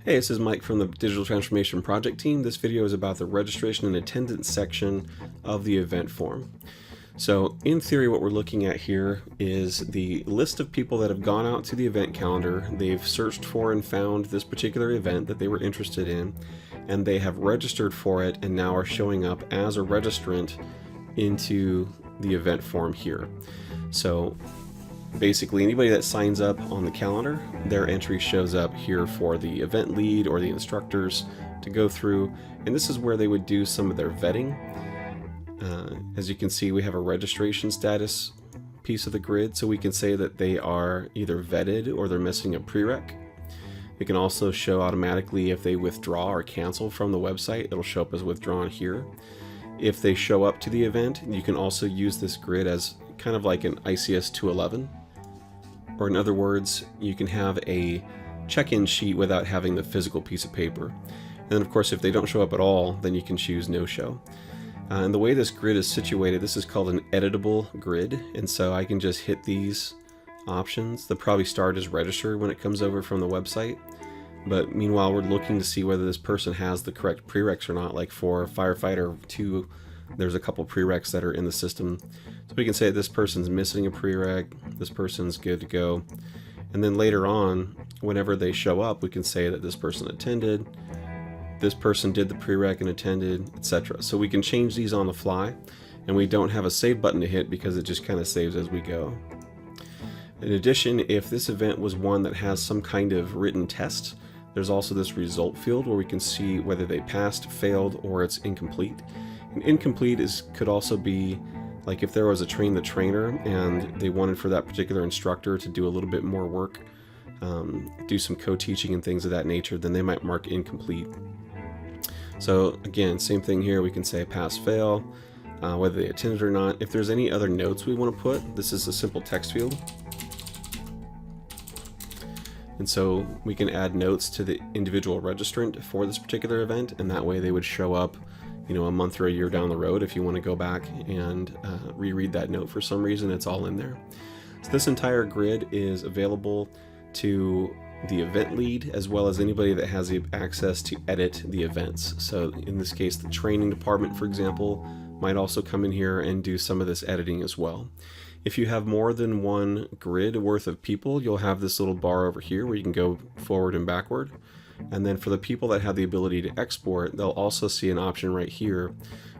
Hey, this is Mike from the Digital Transformation Project team. This video is about the registration and attendance section of the event form. So in theory, what we're looking at here is the list of people that have gone out to the event calendar. They've searched for and found this particular event that they were interested in, and they have registered for it and now are showing up as a registrant into the event form here. So basically, anybody that signs up on the calendar, their entry shows up here for the event lead or the instructors to go through, and this is where they would do some of their vetting. As you can see, we have a registration status piece of the grid, so we can say that they are either vetted or they're missing a prereq. It can also show automatically if they withdraw or cancel from the website. It'll show up as withdrawn here. If they show up to the event, you can also use this grid as kind of like an ICS 211. Or in other words, you can have a check-in sheet without having the physical piece of paper. And then of course, if they don't show up at all, then you can choose no show. And the way this grid is situated, this is called an editable grid. And so I can just hit these options. They'll probably start as register when it comes over from the website. But meanwhile, we're looking to see whether this person has the correct prereqs or not. Like for firefighter 2, there's a couple prereqs that are in the system. So we can say this person's missing a prereq, this person's good to go. And then later on, whenever they show up, we can say that this person attended, this person did the prereq and attended, etc. So we can change these on the fly, and we don't have a save button to hit because it just kind of saves as we go. In addition, if this event was one that has some kind of written test, there's also this result field where we can see whether they passed, failed, or it's incomplete. And incomplete could also be like if there was a train the trainer and they wanted for that particular instructor to do a little bit more work, do some co-teaching and things of that nature, then they might mark incomplete. So again, same thing here, we can say pass, fail, whether they attended or not. If there's any other notes we want to put, this is a simple text field. And so we can add notes to the individual registrant for this particular event, and that way they would show up, you know, a month or a year down the road. If you want to go back and reread that note for some reason, it's all in there. So this entire grid is available to the event lead as well as anybody that has the access to edit the events. So in this case, the training department, for example, might also come in here and do some of this editing as well. If you have more than one grid worth of people, you'll have this little bar over here where you can go forward and backward. And then for the people that have the ability to export, they'll also see an option right here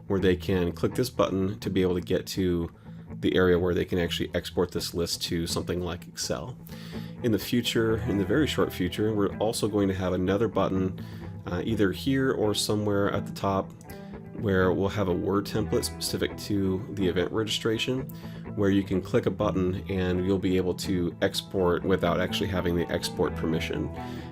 where they can click this button to be able to get to the area where they can actually export this list to something like Excel. In the future, in the very short future, we're also going to have another button either here or somewhere at the top where we'll have a Word template specific to the event registration, where you can click a button and you'll be able to export without actually having the export permission.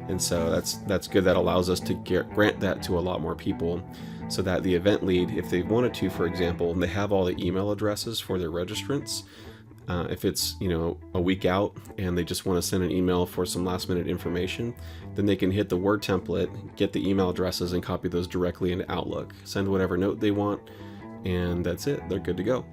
And so that's good. That allows us to grant that to a lot more people, so that the event lead, if they wanted to, for example, they have all the email addresses for their registrants. If it's, you know, a week out and they just want to send an email for some last minute information, then they can hit the Word template, get the email addresses and copy those directly into Outlook, send whatever note they want, and that's it. They're good to go.